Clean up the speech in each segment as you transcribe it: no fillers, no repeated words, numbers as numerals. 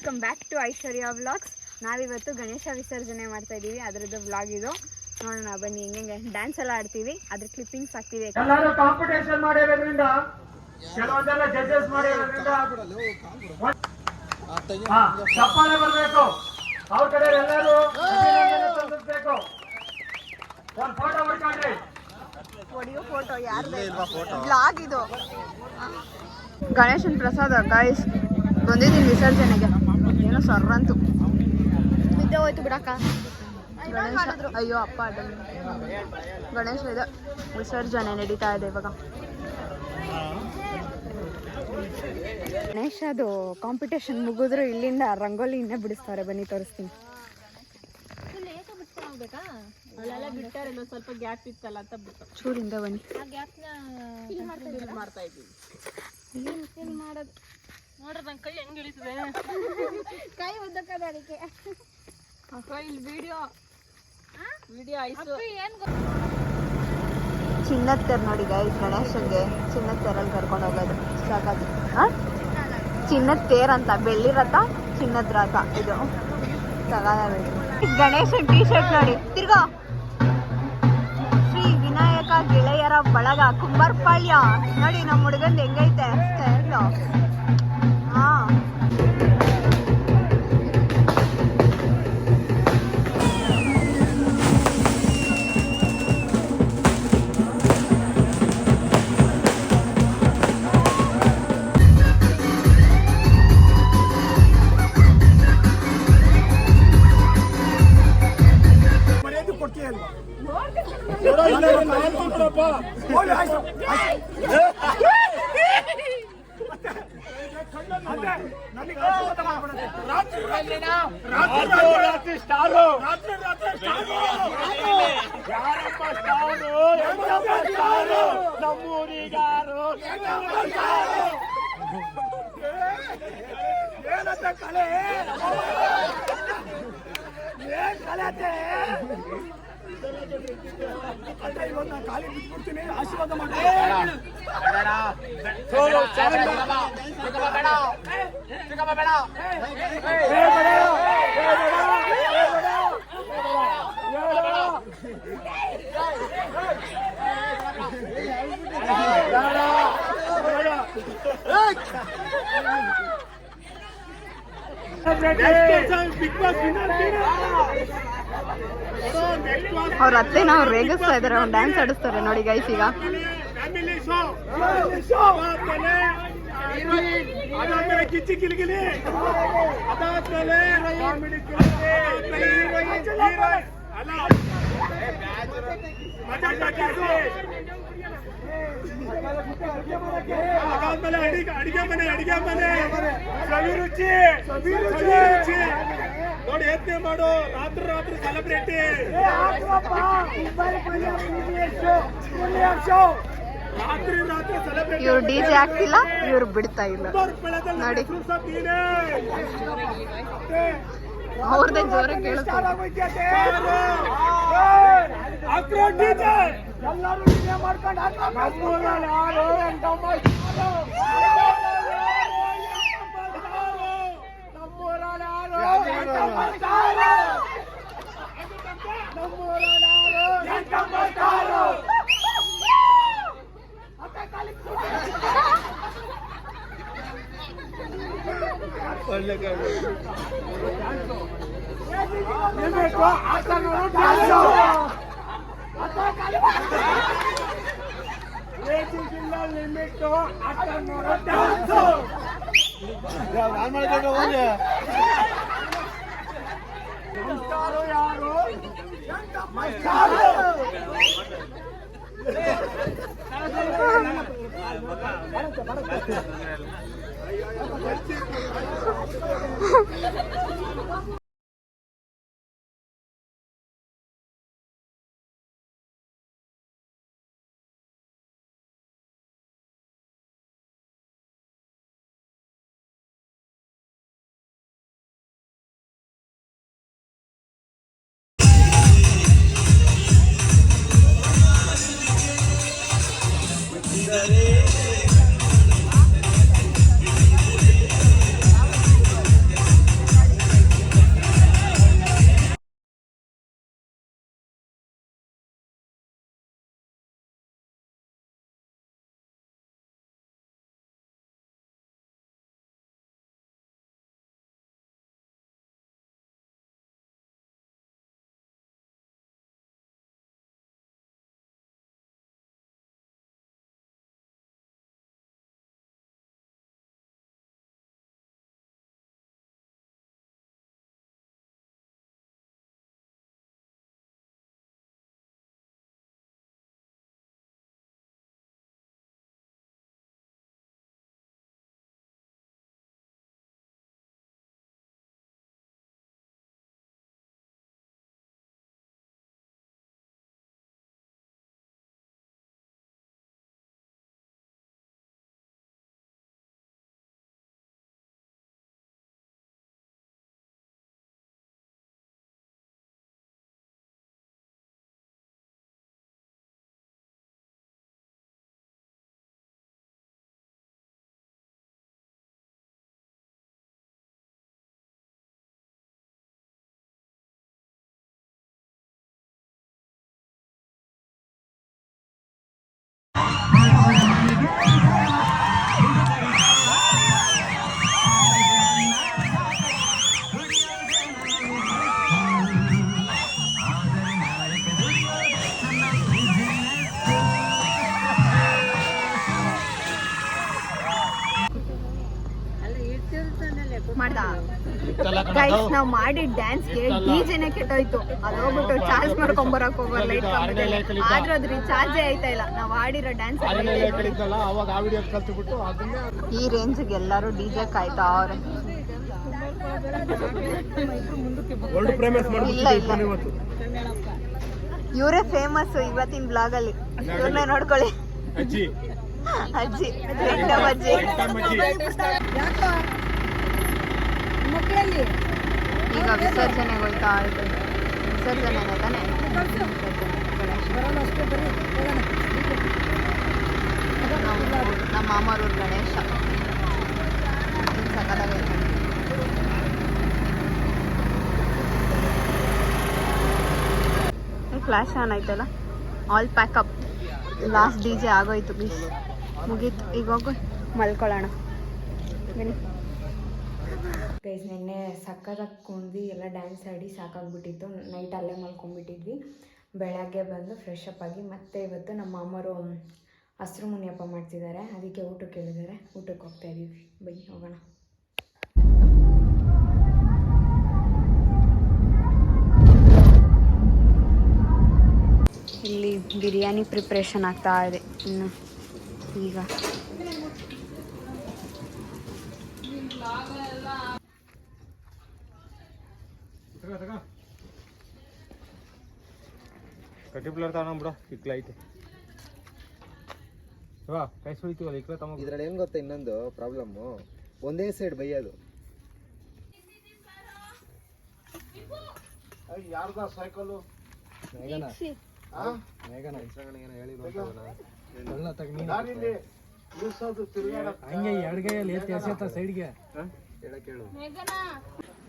Welcome back to Aishwarya vlogs. ನಾವಿವತ್ತು ಗಣೇಶ ವಿಸರ್ಜನೆ ಮಾಡ್ತಾ ಇದೀವಿ, ಅದರದ್ದು ವ್ಲಾಗ್ ಇದು. ನೋಡೋಣ ಬನ್ನಿ, ಹೆಂಗೆ ಡ್ಯಾನ್ಸ್ ಎಲ್ಲ ಆಡ್ತೀವಿ, ಅದ್ರ ಕ್ಲಿಪ್ಪಿಂಗ್ಸ್ ಹಾಕ್ತೀವಿ. ಎಲ್ಲರೂ ಕಾಂಪಿಟೇಷನ್ ಮಾಡಿರೋದ್ರಿಂದ ಕೆಲವೊಂದೆಲ್ಲ ಜಡ್ಜಸ್ ಮಾಡಿರೋದ್ರಿಂದ ಚಪ್ಪಾಳೆ ಬರಬೇಕು. ಅವ್ರ ಕಡೆ ಎಲ್ಲರೂ ಸಲ್ಲಿಸಬೇಕು. ಒಂದು ಫೋಟೋ ಮಾಡ್ಕೊಂಡ್ರಿ. ಫೋಟೋ ಯಾರ್ದು ವ್ಲಾಗ್ ಇದು. ಗಣೇಶನ್ ಪ್ರಸಾದ ಗಾಯ್ಸ್, ಬಂದಿದ್ದೀನಿ ವಿಸರ್ಜನೆಗೆ. ಏನೋ ಸರ್ರಂತು ನಿದ್ದೆ ಹೋಯ್ತು ಬಿಡಕ್ಕ. ಗಣೇಶ ಅಯ್ಯೋ ಅಪ್ಪ ಅದನ್ನು ಗಣೇಶ ಇದೆ, ವಿಸರ್ಜನೆ ನಡೀತಾ ಇದೆ ಇವಾಗ. ಗಣೇಶದು ಕಾಂಪಿಟೇಷನ್ ಮುಗಿದ್ರು ಇಲ್ಲಿಂದ ರಂಗೋಲಿ ಇನ್ನೇ ಬಿಡಿಸ್ತಾರೆ. ಬನ್ನಿ ತೋರಿಸ್ತೀನಿ. ಸ್ವಲ್ಪ ಗ್ಯಾಪ್ ಇತ್ತಲ್ಲ ಅಂತ ಬಿಟ್ಟು ಚೂರಿಂದ ಬನ್ನಿ. ಮಾಡ್ತಾ ಇದ್ದೀವಿ. ಮಾಡೋದು ನೋಡ್ರಿ ನನ್ನ ಕೈ ಹೆಂಗ್ ಇಳಿತದೆ. ಕೈ ಉದ್ದಕ್ಕದ ಅದಕ್ಕೆ ಇಲ್ಲಿ ವಿಡಿಯೋ ಆಯ್ತು. ಚಿನ್ನದ ತೆರ್ ನೋಡಿ ಗೈಸ್, ಗಣೇಶನ್ಗೆ ಚಿನ್ನದ ತೆರಲ್ಲಿ ಕರ್ಕೊಂಡು ಹೋಗೋದು ಸಾಕಾಗಿ. ಚಿನ್ನದ ತೇರ್ ಅಂತ, ಬೆಳ್ಳಿ ರಥ ಚಿನ್ನದ ರಥ ಇದು ಗಣೇಶನ್ ಟೀ ಶರ್ಟ್ ನೋಡಿ. ತಿರ್ಗೋ ಶ್ರೀ ವಿನಾಯಕ ಗೆಳೆಯರ ಬಳಗ ಕುಂಬಾರಪಾಳ್ಯ ನೋಡಿ. ನಮ್ಮ ಹುಡುಗಂದು ಹೆಂಗೈತೆ ಹಾ. ನಮ್ಮೂರಿಗಾರು ಕಲೆ ಏನ್ ಕಲೆ ಇವತ್ತು ನಾನು ಖಾಲಿ ಬಿಟ್ಬಿಡ್ತೀನಿ. ಆಶೀರ್ವಾದ ಮಾಡಿ. ಅವ್ರ ಅತ್ತೆನ ಅವ್ರು ರೇಗಿಸ್ತಾ ಇದಾರೆ, ಅವ್ರು ಡ್ಯಾನ್ಸ್ ಆಡಿಸ್ತಾರೆ ನೋಡಿ ಗೈಸ್. ಈಗ ಅದಾದ್ಮೇಲೆ ಕಿಚ್ಚಿ ಕಿಲಿಗಿಲಿ, ಅದಾದ್ಮೇಲೆ ಅದಾದ್ಮೇಲೆ ಅಡಿಗೆ ಮನೆ ಸವಿರುಚಿ ನೋಡಿ. ಯತ್ನೆ ಮಾಡು, ರಾತ್ರಿ ಸೆಲೆಬ್ರಿಟಿ. ರಾತ್ರಿ ಸೆಲೆಬ್ರಿಟಿ. ಇವ್ರು ಡಿಜೆ ಆಗ್ತಿಲ್ಲ, ಇವ್ರು ಬಿಡ್ತಾ ಇಲ್ಲ ನೋಡಿ. ಅವ್ರದ್ದೇ ಜೋರ ಕೇಳುತ್ತಾರೆ. ಎಲ್ಲರೂ ಮಾಡ್ಕೊಂಡು ಮಾಡ್ದ ಗೈಸ್ ನಾವು ಮಾಡಿದ ಡ್ಯಾನ್ಸ್ಗೆ ಡಿಜೆನೆ ಕೆಟ್ಟೋಯ್ತು. ಅದು ಹೋಗ್ಬಿಟ್ಟು ಚಾರ್ಜ್ ಮಾಡ್ಕೊಂಬರಕ್ ಹೋಗೋರು ಲೈಟ್ ಆದ್ರೂ ಅದ್ರ ಚಾರ್ಜೇ ಆಯ್ತಾ ಇಲ್ಲ. ನಾವು ಆಡಿರೋ ಡ್ಯಾನ್ಸ್ ಈ ರೇಂಜ್ಗೆ ಎಲ್ಲರೂ ಡಿಜೆ ಕಾಯ್ತಾ ಅವ್ರೆ. ಇಲ್ಲ ಇಲ್ಲ ಇವರೇ ಫೇಮಸ್ ಇವತ್ತಿನ ಬ್ಲಾಗ್ ಅಲ್ಲಿ. ಇವ್ರನ್ನೇ ನೋಡ್ಕೊಳ್ಳಿ. ಅಜ್ಜಿ ಅಜ್ಜಿ. ಈಗ ವಿಸರ್ಜನೆಗೆ ಹೋಯ್ತಾ ಇದೆ. ವಿಸರ್ಜನೆ ತಾನೆ ನಮ್ಮ ಮಾಮರೂರು ಗಣೇಶ ಸಕತ್ತಾಗೈತೆ. ಫ್ಲಾಶ್ ಆನ್ ಆಯ್ತಲ್ಲ. All pack up. Last D J ಆಗೋಯ್ತು. ಬೀಸ್ ಮುಗೀತು. ಈಗ ಹೋಗು ಮಲ್ಕೊಳ್ಳೋಣ ಬನ್ನಿ. ಗೈಸ್ ನಿನ್ನೆ ಸಕ್ಕತ್ತಾಗಿ ಕುಣ್ದು ಎಲ್ಲ ಡ್ಯಾನ್ಸ್ ಆಡಿ ಸಾಕಾಗ್ಬಿಟ್ಟಿತ್ತು. ನೈಟ್ ಅಲ್ಲೇ ಮಲ್ಕೊಂಡ್ಬಿಟ್ಟಿದ್ವಿ. ಬೆಳಗ್ಗೆ ಬಂದು ಫ್ರೆಶ್ ಅಪ್ ಆಗಿ ಮತ್ತೆ ಇವತ್ತು ನಮ್ಮ ಮಾಮರು ಹಸ್ರು ಮುನಿಯಪ್ಪ ಮಾಡ್ತಿದ್ದಾರೆ. ಅದಕ್ಕೆ ಊಟಕ್ಕೆ ಹೇಳಿದ್ದಾರೆ. ಊಟಕ್ಕೆ ಹೋಗ್ತಾ ಇದ್ದೀವಿ. ಬನ್ನಿ ಹೋಗೋಣ. ಇಲ್ಲಿ ಬಿರಿಯಾನಿ ಪ್ರಿಪ್ರೇಷನ್ ಆಗ್ತಾ ಇದೆ ಇನ್ನು. ಈಗ ಇದ್ರಲ್ಲಿ ಏನ್ ಗೊತ್ತಾ ಇನ್ನೊಂದು ಪ್ರಾಬ್ಲಮ್, ಒಂದೇ ಸೈಡ್ ಬೈಯೋದು. ಯಾರ್ದ ಸೈಕಲ್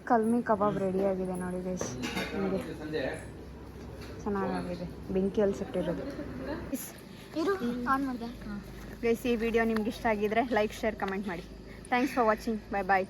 ಕಲ್ಮಿ ಕಬಾಬ್ ರೆಡಿ ಆಗಿದೆ ನೋಡಿ ಗೈಸ್. ಚೆನ್ನಾಗಿದೆ. ಬೆಂಕಿಯಲ್ಲಿ ಸುಟ್ಟಿರೋದು ಗೈಸ್. ಈ ವಿಡಿಯೋ ನಿಮ್ಗೆ ಇಷ್ಟ ಆಗಿದ್ರೆ ಲೈಕ್ ಶೇರ್ ಕಮೆಂಟ್ ಮಾಡಿ. Thanks for watching. Bye bye.